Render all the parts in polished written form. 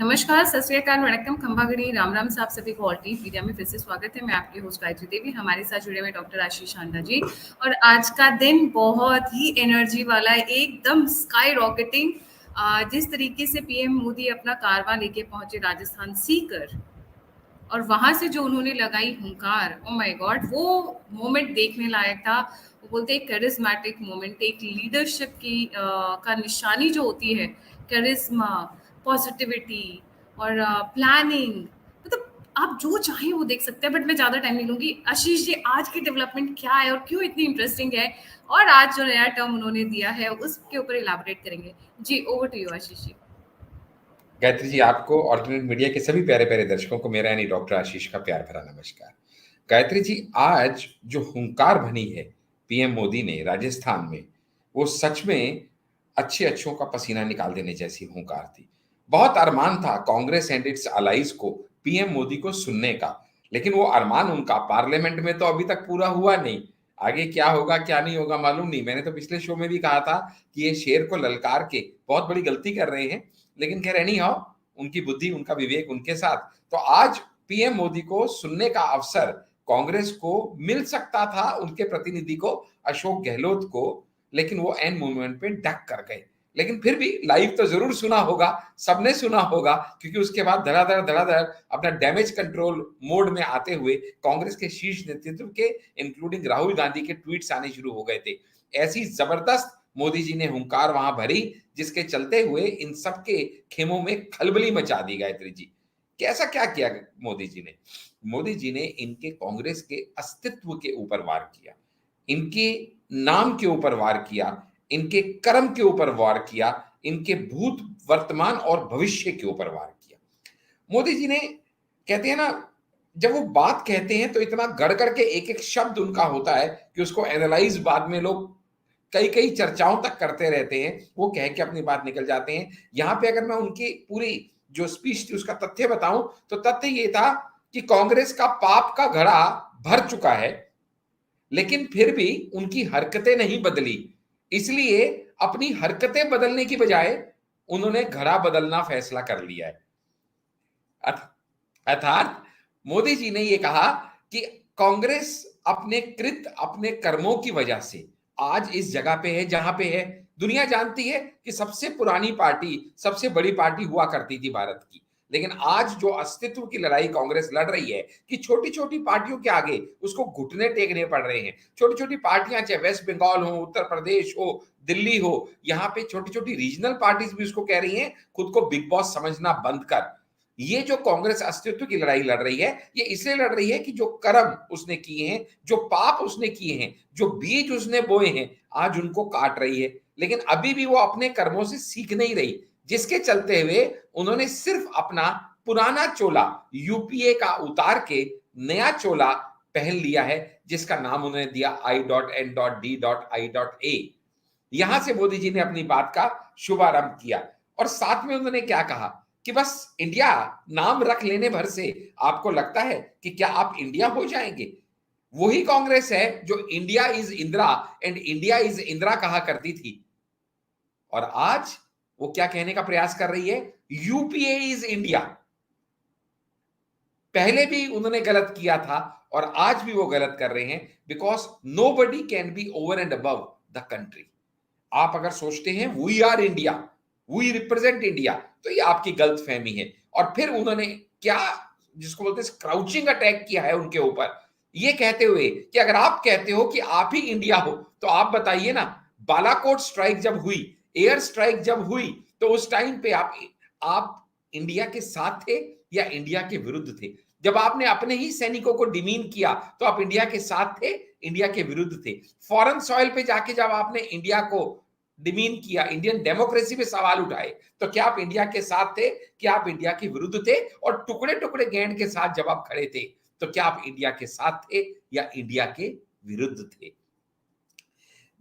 नमस्कार, सत श्री अकाल, वणक्कम, खंबागड़ी, राम राम साहब सभी को ऑल टीम मीडिया में फिर से स्वागत है। मैं आपकी होस्ट गायत्री देवी, हमारे साथ जुड़े हुए डॉक्टर आशीष आंडा जी। और आज का दिन बहुत ही एनर्जी वाला है, एकदम स्काई रॉकेटिंग। जिस तरीके से पीएम मोदी अपना कारवां लेके पहुंचे राजस्थान सीकर और वहां से जो उन्होंने लगाई हुंकार, ओ माय गॉड, वो मोमेंट देखने लायक था। वो बोलते हैं करिज्मेटिक मोमेंट, एक लीडरशिप की का निशानी जो होती है, करिज्मा, पॉजिटिविटी और प्लानिंग। मतलब आप जो चाहें वो देख सकते हैं, बट मैं ज्यादा टाइम नहीं लूंगी। आशीष जी, आज की डेवलपमेंट क्या है और क्यों इतनी इंटरेस्टिंग है, और आज जो नया टर्म उन्होंने दिया है उसके ऊपर इलाबोरेट करेंगे। जी, over to you Ashish ji. Gayatri जी, आपको ऑल्टरनेट मीडिया के सभी प्यारे प्यारे दर्शकों को मेरा यानी डॉक्टर आशीष का प्यार भरा नमस्कार। गायत्री जी, आज जो हुंकार भनी है पीएम मोदी ने राजस्थान में, वो सच में अच्छे अच्छों का पसीना निकाल देने जैसी हुंकार थी। बहुत अरमान था कांग्रेस एंड इट्स अलाइज को पीएम मोदी को सुनने का, लेकिन वो अरमान उनका पार्लियामेंट में तो अभी तक पूरा हुआ नहीं। आगे क्या होगा क्या नहीं होगा मालूम नहीं। मैंने तो पिछले शो में भी कहा था कि ये शेर को ललकार के बहुत बड़ी गलती कर रहे हैं, लेकिन खैर एनी हाउ, उनकी बुद्धि उनका विवेक उनके साथ। तो आज पीएम मोदी को सुनने का अवसर कांग्रेस को मिल सकता था, उनके प्रतिनिधि को अशोक गहलोत को, लेकिन वो एन मोमेंट पे डक कर गए। लेकिन फिर भी लाइव तो जरूर सुना होगा, सबने सुना होगा, क्योंकि उसके बाद धड़ाधड़ अपना डैमेज कंट्रोल मोड में आते हुए कांग्रेस के शीर्ष नेतृत्व के इंक्लूडिंग राहुल गांधी के ट्वीट्स आने शुरू हो गए थे। ऐसी जबरदस्त मोदी जी ने हुंकार वहां भरी, जिसके चलते हुए इन सबके खेमों में खलबली मचा दी। गायत्री जी, कैसा क्या किया मोदी जी ने? मोदी जी ने इनके कांग्रेस के अस्तित्व के ऊपर वार किया, इनके नाम के ऊपर वार किया, इनके कर्म के ऊपर वार किया, इनके भूत, वर्तमान और भविष्य के ऊपर वार किया। मोदी जी ने, कहते हैं ना, जब वो बात कहते हैं तो इतना गड़ गड़ के एक एक शब्द उनका होता है कि उसको एनालाइज बाद में लोग कई कई चर्चाओं तक करते रहते हैं, वो कह के अपनी बात निकल जाते हैं। यहां पे अगर मैं उनकी पूरी जो स्पीच थी उसका तथ्य बताऊं तो तथ्य ये था कि कांग्रेस का पाप का घड़ा भर चुका है, लेकिन फिर भी उनकी हरकतें नहीं बदली। इसलिए अपनी हरकतें बदलने की बजाय उन्होंने घड़ा बदलना फैसला कर लिया है। अर्थात मोदी जी ने यह कहा कि कांग्रेस अपने कृत, अपने कर्मों की वजह से आज इस जगह पे है जहां पे है। दुनिया जानती है कि सबसे पुरानी पार्टी, सबसे बड़ी पार्टी हुआ करती थी भारत की, लेकिन आज जो अस्तित्व की लड़ाई कांग्रेस लड़ रही है कि छोटी छोटी पार्टियों के आगे उसको घुटने टेकने पड़ रहे हैं। छोटी छोटी पार्टियां, चाहे वेस्ट बंगाल हो, उत्तर प्रदेश हो, दिल्ली हो, यहाँ पे छोटी छोटी रीजनल पार्टीज भी उसको कह रही हैं खुद को बिग बॉस समझना बंद कर। ये जो कांग्रेस अस्तित्व की लड़ाई लड़ रही है, ये इसलिए लड़ रही है कि जो कर्म उसने किए हैं, जो पाप उसने किए हैं, जो बीज उसने बोए हैं, आज उनको काट रही है। लेकिन अभी भी वो अपने कर्मों से सीख नहीं रही, जिसके चलते हुए उन्होंने सिर्फ अपना पुराना चोला यूपीए का उतार के नया चोला पहन लिया है, जिसका नाम उन्होंने दिया I.N.D.I.A। यहां से मोदी जी ने अपनी बात का शुभारंभ किया और साथ में उन्होंने क्या कहा कि बस इंडिया नाम रख लेने भर से आपको लगता है कि क्या आप इंडिया हो जाएंगे। वही कांग्रेस है जो India is Indira and India is Indira कहा करती थी, और आज वो क्या कहने का प्रयास कर रही है? UPA is India. पहले भी उन्होंने गलत किया था और आज भी वो गलत कर रहे हैं, because nobody can be over and above the country. आप अगर सोचते हैं we are India, we represent India, तो ये आपकी गलत फहमी है। और फिर उन्होंने क्या, जिसको बोलते हैं क्राउचिंग अटैक किया है उनके ऊपर, ये कहते हुए कि अगर आप कहते हो कि आप ही इंडिया हो तो आप बताइए ना, बालाकोट स्ट्राइक जब हुई, एयर स्ट्राइक जब हुई, तो उस टाइम पे आप इंडिया के साथ थे या इंडिया के विरुद्ध थे? जब आपने अपने ही सैनिकों को डिमीन किया तो आप इंडिया के साथ थे, इंडिया के विरुद्ध थे? फॉरेन सॉइल पे जाके जब आपने इंडिया को डिमीन किया, इंडियन डेमोक्रेसी पे सवाल उठाए, तो क्या आप इंडिया के साथ थे, क्या आप इंडिया के विरुद्ध थे? और टुकड़े टुकड़े गैंड के साथ जब आप खड़े थे, तो क्या आप इंडिया के साथ थे या इंडिया के विरुद्ध थे?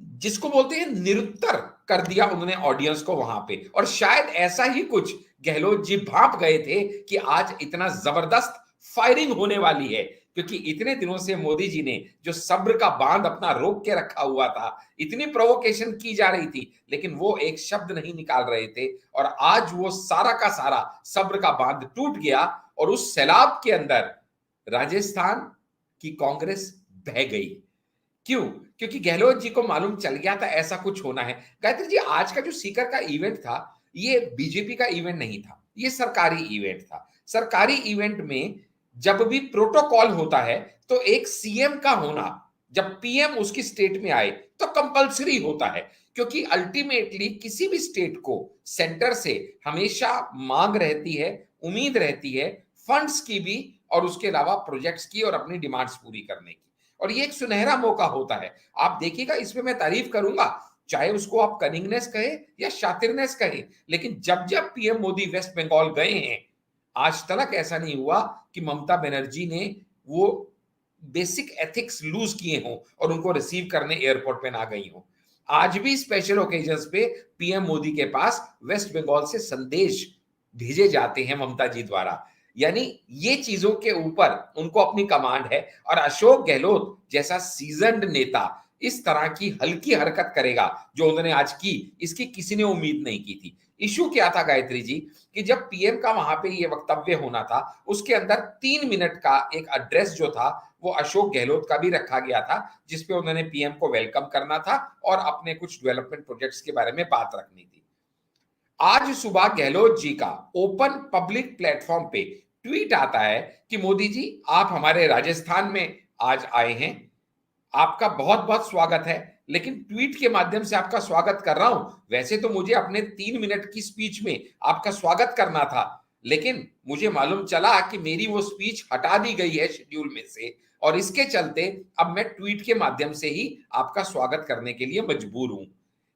जिसको बोलते हैं निरुत्तर कर दिया उन्होंने ऑडियंस को वहां पे। और शायद ऐसा ही कुछ गहलोत जी भाप गए थे कि आज इतना जबरदस्त फायरिंग होने वाली है क्योंकि इतने दिनों से मोदी जी ने जो सब्र का बांध अपना रोक के रखा हुआ था, इतनी प्रोवोकेशन की जा रही थी, लेकिन वो एक शब्द नहीं निकाल रहे थे। और आज वो सारा का सारा सब्र का बांध टूट गया और उस सैलाब के अंदर राजस्थान की कांग्रेस बह गई। क्यों? क्योंकि गहलोत जी को मालूम चल गया था ऐसा कुछ होना है। गायत्री जी, आज का जो सीकर का इवेंट था, ये बीजेपी का इवेंट नहीं था, ये सरकारी इवेंट था। सरकारी इवेंट में जब भी प्रोटोकॉल होता है तो एक सीएम का होना, जब पीएम उसकी स्टेट में आए तो कंपलसरी होता है, क्योंकि अल्टीमेटली किसी भी स्टेट को सेंटर से हमेशा मांग रहती है, उम्मीद रहती है फंड्स की भी, और उसके अलावा प्रोजेक्ट्स की और अपनी डिमांड्स पूरी करने की। और ये एक सुनहरा मौका होता है। आप देखिएगा, इसमें मैं तारीफ करूंगा, चाहे उसको आप कनिंगनेस कहे या शातिरनेस कहे, लेकिन जब जब पीएम मोदी वेस्ट बंगाल गए हैं, आज तक ऐसा नहीं हुआ कि ममता बनर्जी ने वो बेसिक एथिक्स लूज किए हों और उनको रिसीव करने एयरपोर्ट पे ना गई हों। आज भी स्पेशल ओकेजन्स पे पीएम मोदी के पास वेस्ट बंगाल से संदेश भेजे जाते हैं ममता जी द्वारा। यानी ये चीजों के ऊपर उनको अपनी कमांड है। और अशोक गहलोत जैसा सीजन्ड नेता इस तरह की हल्की हरकत करेगा जो उन्होंने आज की, इसकी किसी ने उम्मीद नहीं की थी। इशू क्या था गायत्री जी, कि जब पीएम का वहां पे ये वक्तव्य होना था, उसके अंदर 3 मिनट का एक एड्रेस जो था वो अशोक गहलोत का भी रखा गया था, जिसपे उन्होंने पीएम को वेलकम करना था और अपने कुछ डेवलपमेंट प्रोजेक्ट्स के बारे में बात रखनी थी। आज सुबह गहलोत जी का ओपन पब्लिक प्लेटफॉर्म पे ट्वीट आता है कि मोदी जी, आप हमारे राजस्थान में आज आए हैं, आपका बहुत बहुत स्वागत है, लेकिन ट्वीट के माध्यम से आपका स्वागत कर रहा हूं। वैसे तो मुझे अपने 3 मिनट की स्पीच में आपका स्वागत करना था, लेकिन मुझे मालूम चला कि मेरी वो स्पीच हटा दी गई है शेड्यूल में से, और इसके चलते अब मैं ट्वीट के माध्यम से ही आपका स्वागत करने के लिए मजबूर हूं।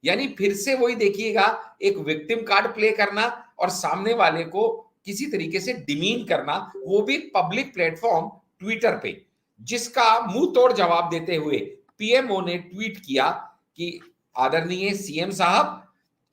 यानी फिर से वही देखिएगा, एक विक्टिम कार्ड प्ले करना और सामने वाले को किसी तरीके से डिमीन करना, वो भी पब्लिक प्लेटफॉर्म ट्विटर पे, जिसका मुंह तोड़ जवाब देते हुए पीएमओ ने ट्वीट किया कि आदरणीय सीएम साहब,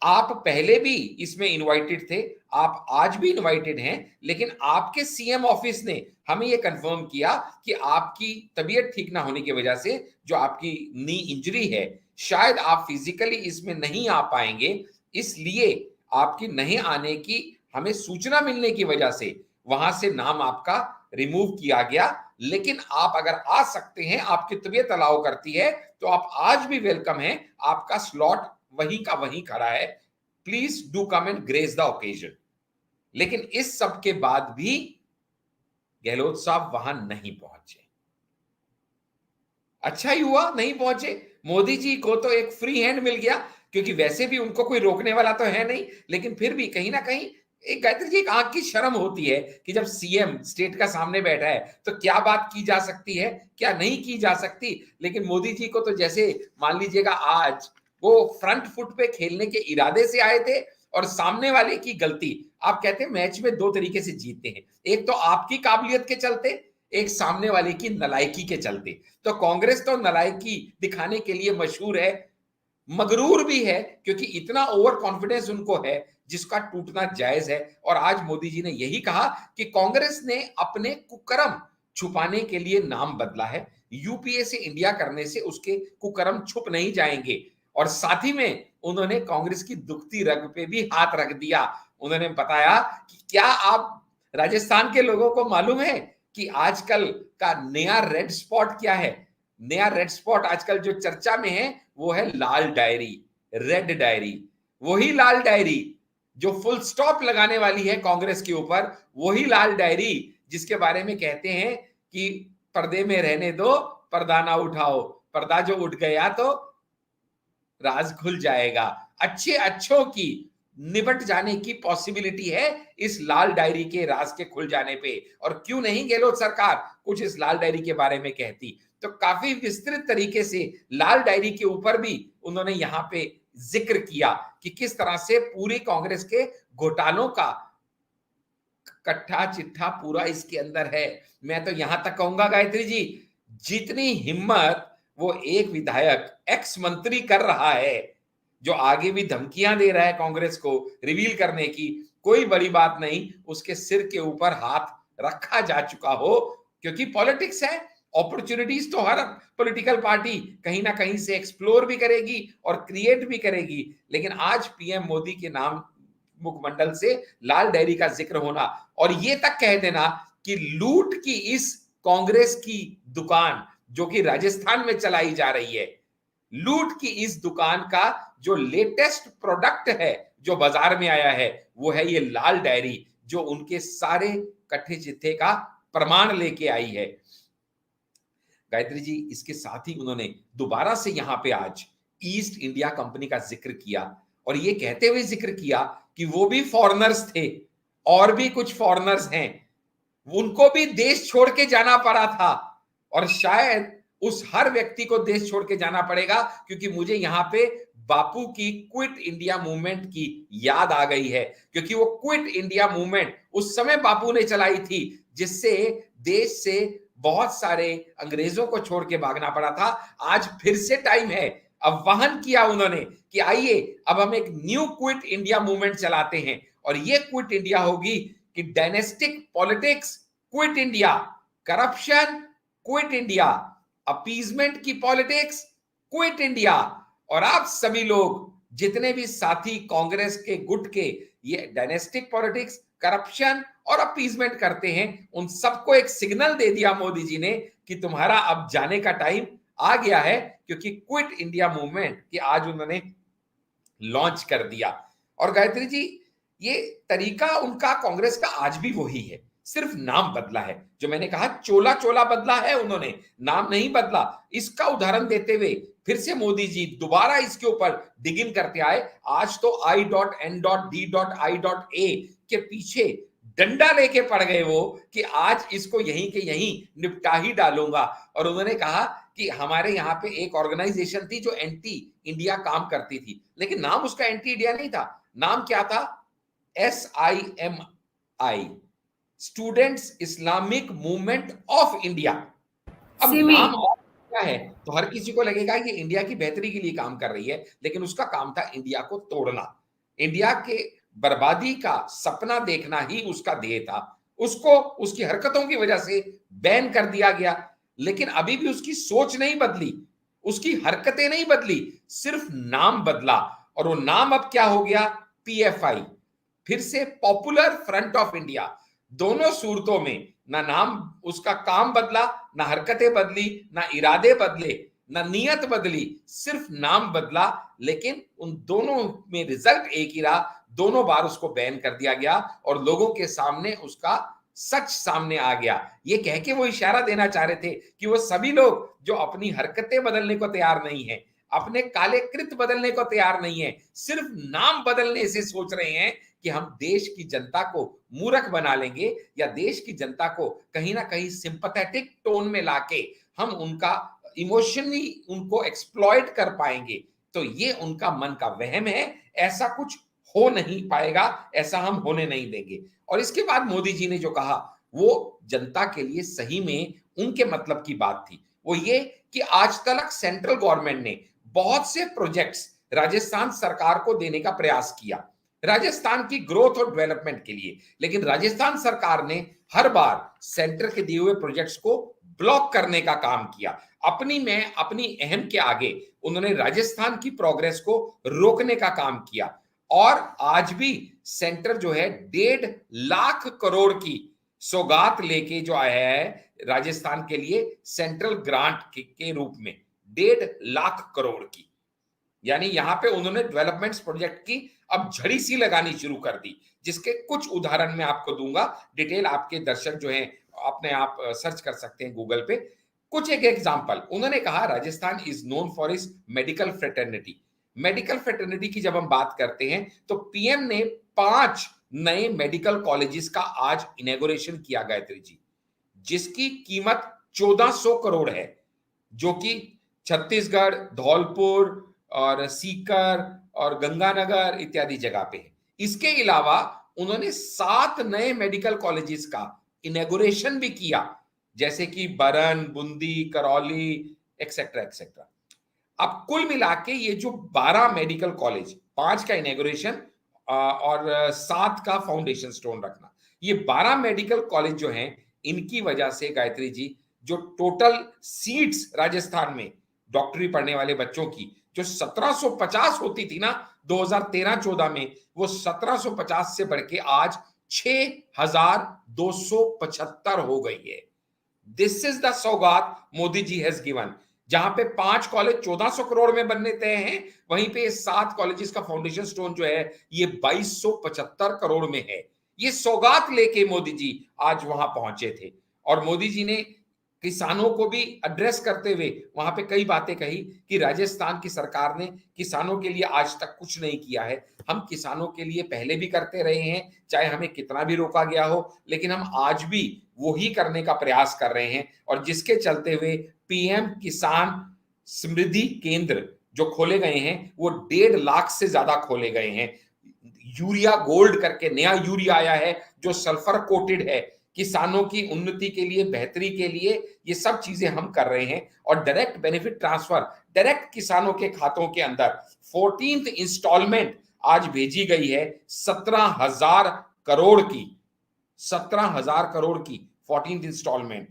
आप पहले भी इसमें इनवाइटेड थे, आप आज भी इनवाइटेड हैं, लेकिन आपके सीएम ऑफिस ने हमें यह कंफर्म किया कि आपकी तबीयत ठीक ना होने की वजह से जो आपकी नी इंजरी है, शायद आप फिजिकली इसमें नहीं आ पाएंगे, इसलिए आपकी नहीं आने की हमें सूचना मिलने की वजह से वहां से नाम आपका रिमूव किया गया। लेकिन आप अगर आ सकते हैं, आपकी तबीयत अलाउ करती है, तो आप आज भी वेलकम हैं, आपका स्लॉट वहीं का वहीं खड़ा है, please do come and grace the occasion. लेकिन इस सब के बाद भी गहलोत साहब वहां नहीं पहुंचे। अच्छा ही हुआ नहीं पहुंचे, मोदी जी को तो एक फ्री हैंड मिल गया, क्योंकि वैसे भी उनको कोई रोकने वाला तो है नहीं, लेकिन फिर भी कहीं ना कहीं एक गायत्री जी, एक आंख की शर्म होती है कि जब सीएम स्टेट का सामने बैठा है तो क्या बात की जा सकती है, क्या नहीं की जा सकती। लेकिन मोदी जी को तो जैसे मान लीजिएगा आज वो फ्रंट फुट पे खेलने के इरादे से आए थे, और सामने वाले की गलती, आप कहते हैं मैच में दो तरीके से जीतते हैं, एक तो आपकी काबिलियत के चलते, एक सामने वाले की नलायकी के चलते। तो कांग्रेस तो नलायकी दिखाने के लिए मशहूर है, मगरूर भी है, क्योंकि इतना ओवर कॉन्फिडेंस उनको है जिसका टूटना जायज है। और आज मोदी जी ने यही कहा कि कांग्रेस ने अपने कुकर्म छुपाने के लिए नाम बदला है, यूपीए से इंडिया करने से उसके कुकर्म छुप नहीं जाएंगे। और साथ ही में उन्होंने कांग्रेस की दुखती रग पे भी हाथ रख दिया। उन्होंने बताया कि क्या आप राजस्थान के लोगों को मालूम है कि आजकल का नया रेड स्पॉट क्या है? नया रेड स्पॉट आजकल जो चर्चा में है वो है लाल डायरी, रेड डायरी। वही लाल डायरी जो फुल स्टॉप लगाने वाली है कांग्रेस के ऊपर, वही लाल डायरी जिसके बारे में कहते हैं कि पर्दे में रहने दो, पर्दा ना उठाओ, पर्दा जो उठ गया तो राज खुल जाएगा। अच्छे अच्छों की निबट जाने की पॉसिबिलिटी है इस लाल डायरी के राज के खुल जाने पे। और क्यों नहीं गहलोत सरकार कुछ इस लाल डायरी के बारे में कहती, तो काफी विस्तृत तरीके से लाल डायरी के ऊपर भी उन्होंने यहां पे जिक्र किया कि किस तरह से पूरी कांग्रेस के घोटालों का कट्ठा चिट्ठा पूरा इसके अंदर है। मैं तो यहां तक कहूंगा गायत्री जी, जितनी हिम्मत वो एक विधायक एक्स मंत्री कर रहा है, जो आगे भी धमकियां दे रहा है कांग्रेस को रिवील करने की, कोई बड़ी बात नहीं, उसके सिर के ऊपर हाथ रखा जा चुका हो, क्योंकि पॉलिटिक्स है, अपॉर्चुनिटीज तो हर पॉलिटिकल पार्टी कहीं ना कहीं से एक्सप्लोर भी करेगी और क्रिएट भी करेगी, लेकिन आज पीएम मोदी के नाम मुखमंडल से लाल डायरी का जिक्र होना और ये तक कह देना कि लूट की इस कांग्रेस की दुकान जो कि राजस्थान में चलाई जा रही है, लूट की इस दुकान का जो लेटेस्ट प्रोडक्ट है जो बाजार में आया है वो है ये लाल डायरी, जो उनके सारे कट्ठे चिट्ठे का प्रमाण लेके आई है। गायत्री जी, इसके साथ ही उन्होंने दोबारा से यहां पे आज ईस्ट इंडिया कंपनी का जिक्र किया और ये कहते हुए जिक्र किया कि वो भी फॉरेनर्स थे और भी कुछ फॉरेनर्स हैं, उनको भी देश छोड़ के जाना पड़ा था और शायद उस हर व्यक्ति को देश छोड़ के जाना पड़ेगा, क्योंकि मुझे यहां पे बापू की क्विट इंडिया मूवमेंट की याद आ गई है, क्योंकि वो क्विट इंडिया मूवमेंट उस समय बापू ने चलाई थी जिससे देश से बहुत सारे अंग्रेजों को छोड़ के भागना पड़ा था। आज फिर से टाइम है, अब वहन किया उन्होंने कि आइए अब हम एक न्यू क्विट इंडिया मूवमेंट चलाते हैं और ये क्विट इंडिया होगी कि dynastic politics quit India, corruption quit India, appeasement की पॉलिटिक्स क्विट इंडिया। और आप सभी लोग जितने भी साथी कांग्रेस के गुट के ये डायनेस्टिक पॉलिटिक्स, करप्शन और अपीजमेंट करते हैं, उन सबको एक सिग्नल दे दिया मोदी जी ने कि तुम्हारा अब जाने का टाइम आ गया है, क्योंकि क्विट इंडिया मूवमेंट की आज उन्होंने लॉन्च कर दिया। और गायत्री जी, ये तरीका उनका कांग्रेस का आज भी वही है, सिर्फ नाम बदला है। जो मैंने कहा चोला चोला बदला है, उन्होंने नाम नहीं बदला। इसका उदाहरण देते हुए फिर से मोदी जी दोबारा इसके ऊपर डिगिन करते आए। आज तो I.N.D.I.A के पीछे डंडा लेके पड़ गए वो कि आज इसको यहीं के यहीं निपटा ही डालूंगा। और उन्होंने कहा कि हमारे यहाँ पे एक ऑर्गेनाइजेशन थी जो एंटी इंडिया काम करती थी, लेकिन नाम उसका एंटी इंडिया नहीं था। नाम क्या था? SIMI, students Islamic movement of India. अब सिमी। नाम क्या है तो हर किसी को लगेगा कि इंडिया की बेहतरी के लिए काम कर रही है, लेकिन उसका काम था इंडिया को तोड़ना, इंडिया के बर्बादी का सपना देखना ही उसका ध्येय था। उसको उसकी हरकतों की वजह से बैन कर दिया गया, लेकिन अभी भी उसकी सोच नहीं बदली, उसकी हरकतें नहीं बदली, सिर्फ नाम बदला। और वो नाम अब क्या हो गया? PFI, फिर से पॉपुलर फ्रंट ऑफ इंडिया। दोनों सूरतों में ना नाम उसका काम बदला, ना हरकतें बदली, ना इरादे बदले, ना नीयत बदली, सिर्फ नाम बदला, लेकिन उन दोनों में रिजल्ट एक ही रहा। दोनों बार उसको बैन कर दिया गया और लोगों के सामने उसका सच सामने आ गया। ये कह के वो इशारा देना चाह रहे थे कि वो सभी लोग जो अपनी हरकतें बदलने को तैयार नहीं है, अपने काले कृत बदलने को तैयार नहीं है, सिर्फ नाम बदलने से सोच रहे हैं कि हम देश की जनता को मूर्ख बना लेंगे या देश की जनता को कहीं ना कहीं सिंपैथेटिक टोन में लाके हम उनका इमोशनली उनको एक्सप्लॉइट कर पाएंगे। तो ये उनका मन का वहम है, ऐसा कुछ हो नहीं पाएगा, ऐसा हम होने नहीं देंगे। और इसके बाद मोदी जी ने जो कहा वो जनता के लिए सही में उनके मतलब की बात थी। वो ये कि आज तक सेंट्रल गवर्नमेंट ने बहुत से प्रोजेक्ट्स राजस्थान सरकार को देने का प्रयास किया राजस्थान की ग्रोथ और डेवलपमेंट के लिए, लेकिन राजस्थान सरकार ने हर बार सेंटर के दिए हुए प्रोजेक्ट्स को ब्लॉक करने का काम किया। अपनी अहम के आगे उन्होंने राजस्थान की प्रोग्रेस को रोकने का काम किया। और आज भी सेंटर जो है 1.5 करोड़ की सौगात लेके जो आया है राजस्थान के लिए सेंट्रल ग्रांट के रूप में 1.5 करोड़ की, यानी यहां पे उन्होंने डेवलपमेंट प्रोजेक्ट की अब झड़ी सी लगानी शुरू कर दी, जिसके कुछ उदाहरण मैं आपको दूंगा। डिटेल आपके दर्शक जो हैं अपने आप सर्च कर सकते हैं गूगल पे। कुछ एक एग्जांपल उन्होंने कहा, Rajasthan is known for is medical fraternity. Medical fraternity की जब हम बात करते हैं तो पीएम ने 5 नए मेडिकल कॉलेजेस का आज इनॉग्रेशन किया गायत्री जी, जिसकी कीमत 1400 करोड़ है, जो कि छत्तीसगढ़, धौलपुर और सीकर और गंगानगर इत्यादि जगह पे है। इसके अलावा उन्होंने 7 नए मेडिकल कॉलेजेस का इनॉग्रेशन भी किया, जैसे कि बरन, बूंदी, करौली एक्सेट्रा एक्सेट्रा। अब कुल मिला के ये जो 12 मेडिकल कॉलेज, 5 का इनॉग्रेशन और 7 का फाउंडेशन स्टोन रखना, ये 12 मेडिकल कॉलेज जो हैं इनकी वजह से गायत्री जी जो टोटल सीट्स राजस्थान में डॉक्टरी पढ़ने वाले बच्चों की जो 1750 होती थी ना 2013-14 में, वो 1750 से बढ़ के आज 6275 हो गई है। दिस इज द सौगात मोदी जी हैज गिवन। जहां पे 5 कॉलेज 1400 करोड़ में बनने तय हैं, वहीं पे 7 कॉलेजेस का फाउंडेशन स्टोन जो है ये 2275 करोड़ में है। ये सौगात लेके मोदी जी आज वहां पहुंचे थे। और मोदी जी ने किसानों को भी एड्रेस करते हुए वहां पे कई बातें कही कि राजस्थान की सरकार ने किसानों के लिए आज तक कुछ नहीं किया है। हम किसानों के लिए पहले भी करते रहे हैं, चाहे हमें कितना भी रोका गया हो, लेकिन हम आज भी वही करने का प्रयास कर रहे हैं। और जिसके चलते हुए पीएम किसान समृद्धि केंद्र जो खोले गए हैं वो 1.5 लाख से ज्यादा खोले गए हैं। यूरिया गोल्ड करके नया यूरिया आया है जो सल्फर कोटेड है। किसानों की उन्नति के लिए, बेहतरी के लिए ये सब चीजें हम कर रहे हैं। और डायरेक्ट बेनिफिट ट्रांसफर डायरेक्ट किसानों के खातों के अंदर 14th इंस्टॉलमेंट आज भेजी गई है 17,000 करोड़ की, 17,000 करोड़ की 14th इंस्टॉलमेंट।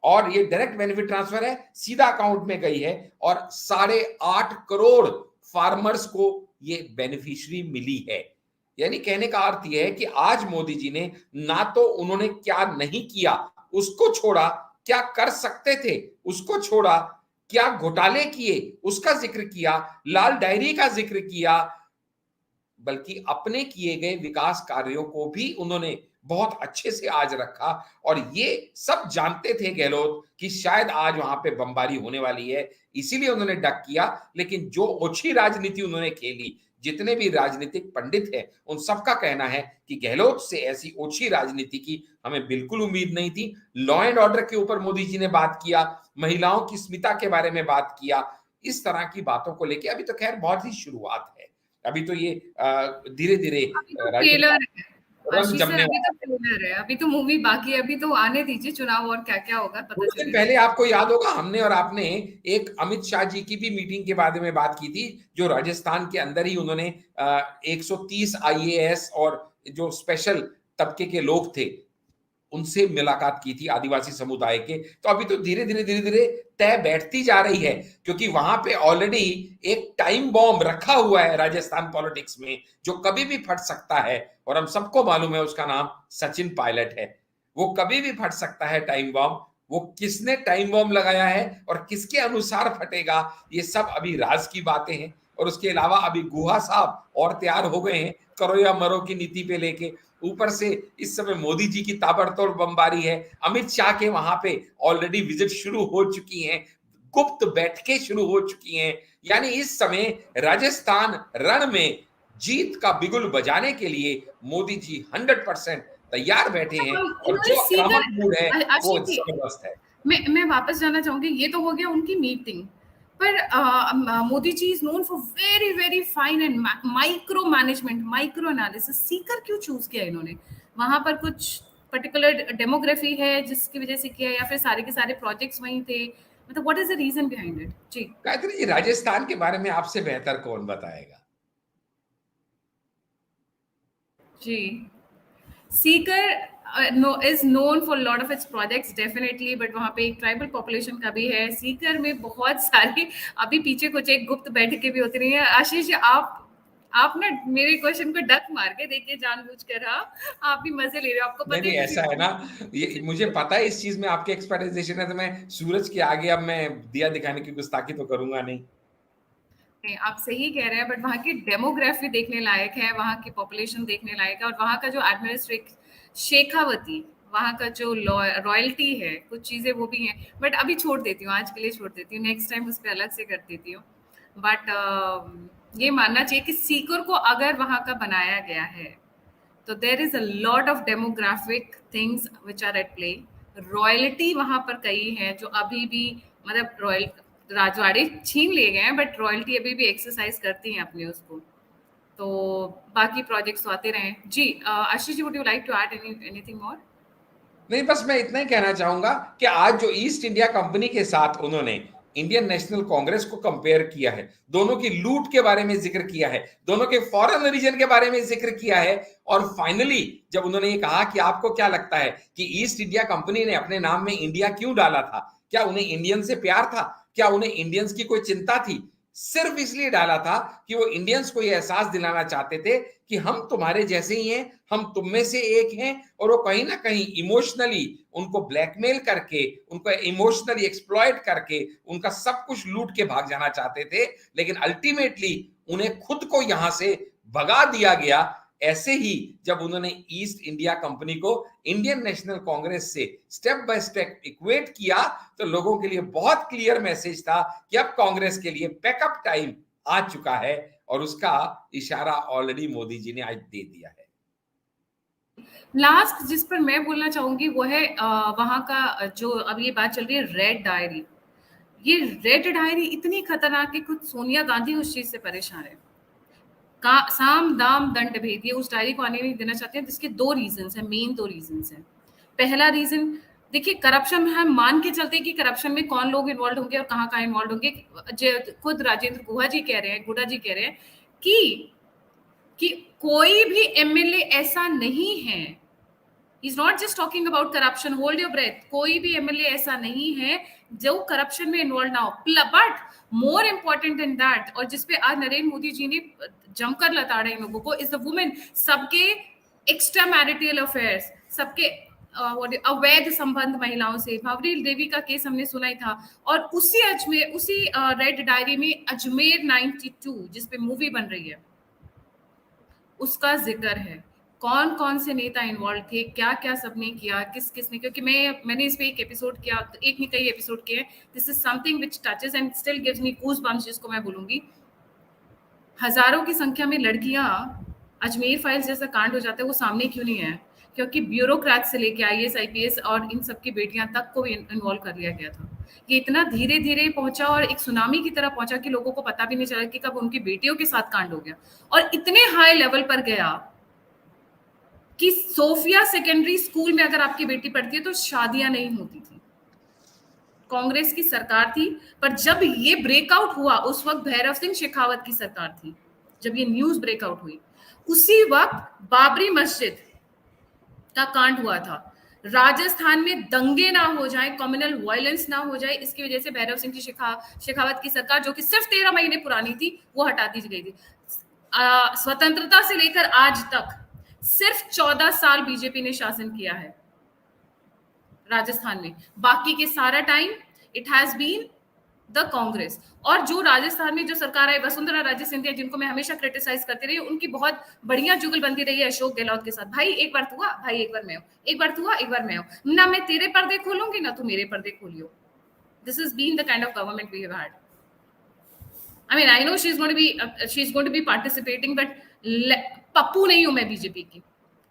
और ये डायरेक्ट बेनिफिट ट्रांसफर है, सीधा अकाउंट में गई है और 8.5 करोड़ फार्मर्स को ये बेनिफिशियरी मिली है। यानी कहने का अर्थ यह है कि आज मोदी जी ने ना तो उन्होंने क्या नहीं किया उसको छोड़ा, क्या कर सकते थे उसको छोड़ा, क्या घोटाले किए उसका जिक्र किया, लाल डायरी का जिक्र किया, बल्कि अपने किए गए विकास कार्यों को भी उन्होंने बहुत अच्छे से आज रखा। और ये सब जानते थे गहलोत कि शायद आज वहां पे बमबारी होने वाली है, इसीलिए उन्होंने डक किया। लेकिन जो ओछी राजनीति उन्होंने खेली, जितने भी राजनीतिक पंडित हैं उन सबका कहना है कि गहलोत से ऐसी ओछी राजनीति की हमें बिल्कुल उम्मीद नहीं थी। लॉ एंड ऑर्डर के ऊपर मोदी जी ने बात किया, महिलाओं की स्मिता के बारे में बात किया, इस तरह की बातों को लेकर अभी तो खैर बहुत ही शुरुआत है। अभी तो ये धीरे धीरे अभी तो ट्रेलर है रंग आशीष सर, जमने अभी वाला तो ट्रेलर है, अभी तो मूवी बाकी है, अभी तो आने दीजिए चुनाव और क्या क्या होगा पता कुछ दिन चलेगा। पहले आपको याद होगा हमने और आपने एक अमित शाह जी की भी मीटिंग के बारे में बात की थी, जो राजस्थान के अंदर ही उन्होंने 130 आईएएस और जो स्पेशल तबके के लोग थे उनसे मुलाकात की थी, आदिवासी समुदाय के। तो अभी तो धीरे धीरे तय बैठती जा रही है, क्योंकि वहां पे ऑलरेडी एक टाइम बॉम्ब रखा हुआ है राजस्थान पॉलिटिक्स में जो कभी भी फट सकता है। और हम सबको मालूम है उसका नाम सचिन पायलट है। वो कभी भी फट सकता है टाइम बॉम्ब। वो किसने टाइम बॉम्ब लगाया है और किसके अनुसार फटेगा, ये सब अभी राज की बातें हैं। और उसके अलावा अभी गुहा साहब और तैयार हो गए हैं करो या मरो की नीति पे लेके। ऊपर से इस समय मोदी जी की ताबड़तोड़ बमबारी है, अमित शाह के वहां पे ऑलरेडी विजिट शुरू हो चुकी हैं, गुप्त बैठकें शुरू हो चुकी हैं। यानी इस समय राजस्थान रण में जीत का बिगुल बजाने के लिए मोदी जी 100% तैयार बैठे हैं। और इन्होंने जो सीकर, आक्रामक मूड है वो आशीष जी, जबरदस्त है। मैं वापस जाना चाहूंगी, ये तो हो गया उनकी मीटिंग, पर Modi ji is known for very very fine and micro management, micro analysis. Sikar क्यों चूज किया इन्होंने? वहां पर कुछ पर्टिकुलर डेमोग्राफी है जिसकी वजह से किया, या फिर सारे के सारे प्रोजेक्ट्स वहीं थे? मतलब what is the reason behind it? जी गायत्री जी, राजस्थान के बारे में आपसे बेहतर कौन बताएगा। जी, Sikar is known for a lot of its projects definitely, but वहाँ पे एक ट्राइबल पॉपुलेशन का भी है। सीकर में बहुत सारी अभी पीछे कुछ एक गुप्त बैठकें भी होती रही है। आशीष जी, आप ना मेरे क्वेश्चन को डक मार के देखिए जानबूझ कर, हाँ आप भी मजे ले रहे हो, आपको नहीं पता नहीं, है ऐसा है ना, ये मुझे पता है इस चीज में आपके एक्सपर्टाइजेशन है, तो मैं सूरज के आगे अब मैं दिया दिखाने की गुस्ताखी तो करूंगा नहीं। नहीं, आप सही कह रहे हैं, बट वहाँ की डेमोग्राफी देखने लायक है, वहाँ की पॉपुलेशन देखने लायक है, और वहाँ का जो एडमिनिस्ट्रेट शेखावती, वहाँ का जो रॉयल्टी है, कुछ चीजें वो भी हैं। बट अभी छोड़ देती हूँ, आज के लिए छोड़ देती हूँ, नेक्स्ट टाइम उस पर अलग से कर देती हूँ। बट ये मानना चाहिए कि सीकर को अगर वहाँ का बनाया गया है तो there is a lot of demographic things which are at play. Royalty वहां पर कई है जो अभी भी, मतलब रॉयल राजवाड़े छीन लिए गए हैं, बट रॉयल्टी अभी भी एक्सरसाइज करती हैं अपने उसको। तो बाकी प्रोजेक्ट्स तो आते रहे जी। Ashish ji, would you like to add anything more? नहीं, बस मैं इतना ही कहना चाहूंगा कि आज जो ईस्ट इंडिया कंपनी के साथ उन्होंने इंडियन नेशनल कांग्रेस को कंपेयर किया है, दोनों की लूट के बारे में जिक्र किया है, दोनों के फॉरेन ओरिजिन के बारे में जिक्र किया है। और फाइनली जब उन्होंने ये कहा कि आपको क्या लगता है कि ईस्ट इंडिया कंपनी ने अपने नाम में इंडिया क्यों डाला था, क्या उन्हें इंडियन से प्यार था, क्या उन्हें इंडियंस की कोई चिंता थी, सिर्फ इसलिए डाला था कि वो इंडियंस को ये एहसास दिलाना चाहते थे कि हम तुम्हारे जैसे ही हैं, हम तुम में से एक हैं। और वो कहीं ना कहीं इमोशनली उनको ब्लैकमेल करके, उनको इमोशनली एक्सप्लॉइट करके उनका सब कुछ लूट के भाग जाना चाहते थे। लेकिन अल्टीमेटली उन्हें खुद को यहां से भगा दिया गया। ऐसे ही जब उन्होंने ईस्ट इंडिया कंपनी को इंडियन नेशनल कांग्रेस से स्टेप बाय स्टेप इक्वेट किया, तो लोगों के लिए बहुत क्लियर मैसेज था कि अब कांग्रेस के लिए बैकअप टाइम आ चुका है। और उसका इशारा ऑलरेडी मोदी जी ने आज दे दिया है। लास्ट जिस पर मैं बोलना चाहूंगी वो है वहां का जो अब ये बात चल रही है रेड डायरी। ये रेड डायरी इतनी खतरनाक है, खुद सोनिया गांधी उस चीज से परेशान है। साम दाम दंड भेद, ये उस डायरी को आने नहीं देना चाहते हैं, जिसके दो रीजंस हैं, मेन दो रीजंस हैं। पहला रीजन देखिए, करप्शन हम मान के चलते कि करप्शन में कौन लोग इन्वॉल्व होंगे और कहाँ कहाँ इन्वॉल्व होंगे। खुद राजेंद्र गुहा जी कह रहे हैं, गुडा जी कह रहे हैं कि कोई भी एमएलए ऐसा नहीं है, is not just talking about corruption, hold your breath, कोई भी एमएलए ऐसा नहीं है जो करप्शन में इन्वॉल्व ना हो। But more important in that, और जिसपे आज नरेंद्र मोदी जी ने जमकर लताड़ा इन लोगों को, इज द वुमेन। सबके एक्स्ट्रा मैरिटल अफेयर्स, सबके अवैध संबंध महिलाओं से, भवरी देवी का केस हमने सुना ही था। और उसी अजमेर, उसी रेड डायरी में अजमेर 92 जिसपे मूवी बन रही है, उसका जिक्र है। कौन कौन से नेता इन्वॉल्व थे, क्या क्या सबने किया, किस किसने, क्योंकि मैंने इस पे एक एपिसोड किया, एक नहीं कई एपिसोड किए। This is something which touches and still gives me goose bumps, जिसको मैं बोलूंगी। हजारों की संख्या में लड़कियां, अजमेर फाइल्स जैसा कांड हो जाता है, वो सामने क्यों नहीं है? क्योंकि ब्यूरोक्रेट से लेके आईएएस आईपीएस और इन सबकी बेटियां तक को इन्वॉल्व कर लिया गया था। ये इतना धीरे धीरे पहुंचा और एक सुनामी की तरह पहुंचा कि लोगों को पता भी नहीं चला कि कब उनकी बेटियों के साथ कांड हो गया। और इतने हाई लेवल पर गया कि सोफिया सेकेंडरी स्कूल में अगर आपकी बेटी पढ़ती है तो शादियां नहीं होती थी। कांग्रेस की सरकार थी, पर जब ये ब्रेकआउट हुआ उस वक्त भैरव सिंह शेखावत की सरकार थी। जब ये न्यूज ब्रेकआउट हुई उसी वक्त बाबरी मस्जिद का कांड हुआ था। राजस्थान में दंगे ना हो जाए, कम्युनल वायलेंस ना हो जाए, इसकी वजह से भैरव सिंह की शेखावत की सरकार, जो कि सिर्फ 13 महीने पुरानी थी, वो हटा दी गई थी। स्वतंत्रता से लेकर आज तक सिर्फ 14 साल बीजेपी ने शासन किया है राजस्थान में। बाकी के सारा time it has been the Congress. और जो राजस्थान में जो सरकार है, वसुंधरा राजे सिंधिया, जिनको मैं हमेशा क्रिटिसाइज करती रही, उनकी बहुत बढ़िया जुगलबंदी रही है अशोक गहलोत के साथ। भाई एक बार तू हुआ, भाई एक बार मैं हूं, एक बार तू हुआ, एक बार मैं हूं, ना मैं तेरे पर्दे खोलूंगी ना तू मेरे पर्दे खोलियो। This is been the kind of government we have had. I mean, I know she's going to be participating, but Pappu नहीं हूं मैं बीजेपी की।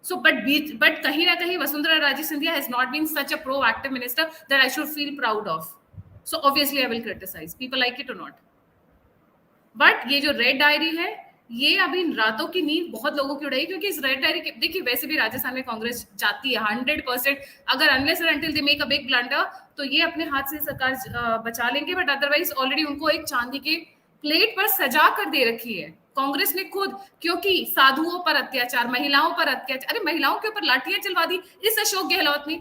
So, but कहीं ना कहीं Vasundhara Raje Scindia has not been such a proactive minister that I should feel proud of. So obviously I will criticize, people like it or not. But ये जो red diary है, ये अभी रातों की नींद बहुत लोगों की उड़ाई, क्योंकि इस रेड डायरी के, देखिए वैसे भी राजस्थान में कांग्रेस जाती है 100%। अगर अनलेस और until they make a big blunder तो ये अपने हाथ से सरकार बचा लेंगे, बट अदरवाइज ऑलरेडी उनको एक चांदी के प्लेट पर सजा कर दे रखी है कांग्रेस ने खुद। क्योंकि साधुओं पर अत्याचार, महिलाओं पर अत्याचार, अरे महिलाओं के ऊपर लाठियां चलवा दी इस अशोक गहलोत ने।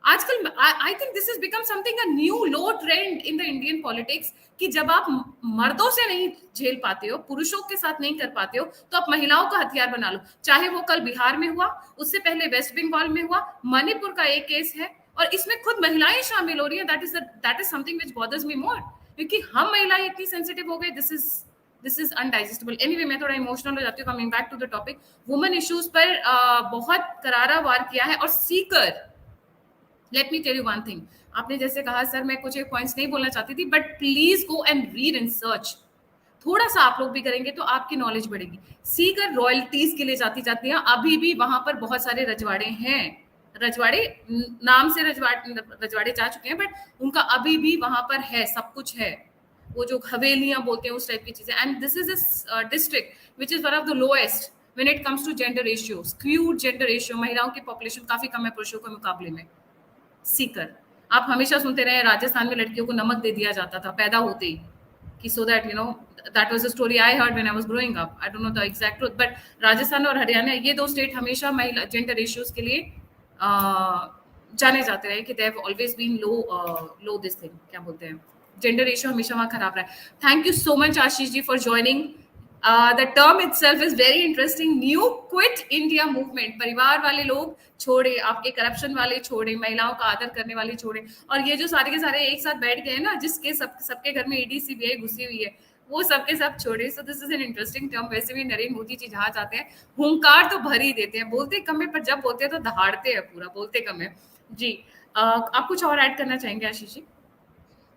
आजकल I think this is become something a new low trend in the Indian politics कि जब आप मर्दों से नहीं झेल पाते हो, पुरुषों के साथ नहीं कर पाते हो, तो आप महिलाओं का हथियार बना लो। चाहे वो कल बिहार में हुआ, उससे पहले वेस्ट बंगाल में हुआ, मणिपुर का एक केस है और इसमें खुद महिलाएं शामिल हो रही हैं। That is something which bothers me more, क्योंकि हम महिलाएं इतनी सेंसिटिव हो गए। This is अनडाइजेस्टेबल। एनीवे, मैं थोड़ा इमोशनल हो जाती हूँ। Coming back to the topic, women issues पर बहुत करारा वार किया है। और Sikar, let me tell you one thing, आपने जैसे कहा सर मैं कुछ एक पॉइंट्स नहीं बोलना चाहती थी, but please go and read and search. थोड़ा सा आप लोग भी करेंगे तो आपकी नॉलेज बढ़ेगी। सीकर रॉयल्टीज के लिए जाती हैं, अभी भी वहां पर बहुत सारे रजवाड़े हैं। रजवाड़े नाम से रजवाड़े जा चुके हैं, बट उनका अभी भी वहां पर है, सब कुछ है। वो जो हवेलियां बोलते हैं उस टाइप की चीजें। And this is a district which is one of the lowest when it comes to gender ratio, skewed gender ratio. महिलाओं की पॉपुलेशन काफी कम है पुरुषों के मुकाबले में। सीकर, आप हमेशा सुनते रहे राजस्थान में लड़कियों को नमक दे दिया जाता था पैदा होते ही, कि so that that was a story I heard when I was growing up, I don't know the exact truth, but Rajasthan और हरियाणा ये दो स्टेट हमेशा महिला जेंडर इश्यूज के लिए जाने जाते रहे कि they have always been low this thing, क्या बोलते हैं, जेंडर रेशियो हमेशा वहां खराब रहा है। Thank you so much Ashish ji for joining. The term itself is very interesting, new quit India movement, परिवार वाले लोग छोड़े, आपके करप्शन वाले छोड़े, महिलाओं का आदर करने वाले छोड़े, और ये जो सारे के सारे एक साथ बैठ गए ना, जिसके सबके घर में ईडी सीबीआई घुसी हुई है, वो सबके सब छोड़े। So this is an interesting term. वैसे भी नरेंद्र मोदी जी जहां जाते हैं हुंकार तो भर ही देते हैं, बोलते कम है पर जब बोलते हैं तो दहाड़ते हैं पूरा, बोलते कम है जी। आप कुछ और ऐड करना चाहेंगे आशीष जी?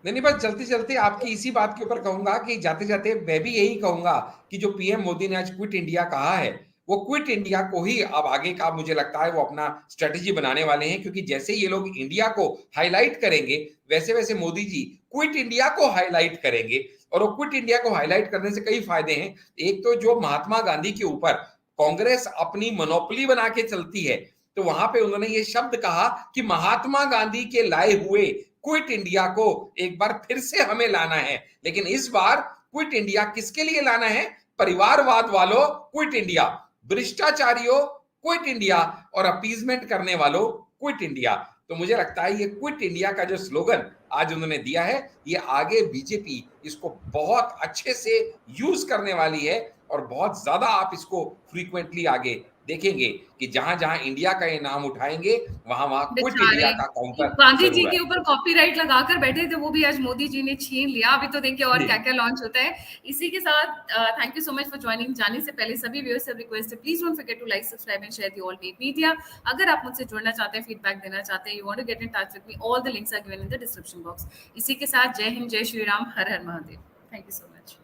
नहीं नहीं, बस चलते चलते आपकी इसी बात के ऊपर कहूंगा कि जाते जाते मैं भी यही कहूंगा कि जो पीएम मोदी ने आज क्विट इंडिया कहा है, वो क्विट इंडिया को ही अब आगे का मुझे लगता है वो अपना स्ट्रेटेजी बनाने वाले हैं, क्योंकि जैसे ये लोग इंडिया को हाईलाइट करेंगे वैसे वैसे मोदी जी क्विट इंडिया को हाईलाइट करेंगे। और वो क्विट इंडिया को हाईलाइट करने से कई फायदे हैं। एक तो जो महात्मा गांधी के ऊपर कांग्रेस अपनी मोनोपोली बना के चलती है, तो वहां पे उन्होंने ये शब्द कहा कि महात्मा गांधी के लाए हुए क्विट इंडिया को एक बार फिर से हमें लाना है। लेकिन इस बार क्विट इंडिया किसके लिए लाना है? परिवारवाद वालों क्विट इंडिया, भ्रष्टाचारियों क्विट इंडिया, और अपीजमेंट करने वालों क्विट इंडिया। तो मुझे लगता है ये क्विट इंडिया का जो स्लोगन आज उन्होंने दिया है, ये आगे बीजेपी इसको बहुत अच्छे से यूज करने वाली है, और बहुत ज्यादा आप इसको फ्रीक्वेंटली आगे देखेंगे कि जहां जहां इंडिया का ये नाम उठाएंगे वहां वहां क्विट बेचारे इंडिया का काउंटर गांधी जी जरूर के ऊपर आएगा। कॉपीराइट लगाकर बैठे थे, वो भी आज मोदी जी ने छीन लिया। अभी तो देखिए और जी क्या क्या लॉन्च होता है। इसी के साथ thank you so much for joining. जाने से पहले सभी व्यूअर्स से रिक्वेस्ट है, please don't forget to like subscribe and share the all need media. अगर आप मुझसे जुड़ना चाहते हैं, फीडबैक देना चाहते हैं, you want to get in touch with me, all the links are given in the description box. इसी के साथ जय हिंद, जय श्री राम, हर हर Mahadev. Thank you so much.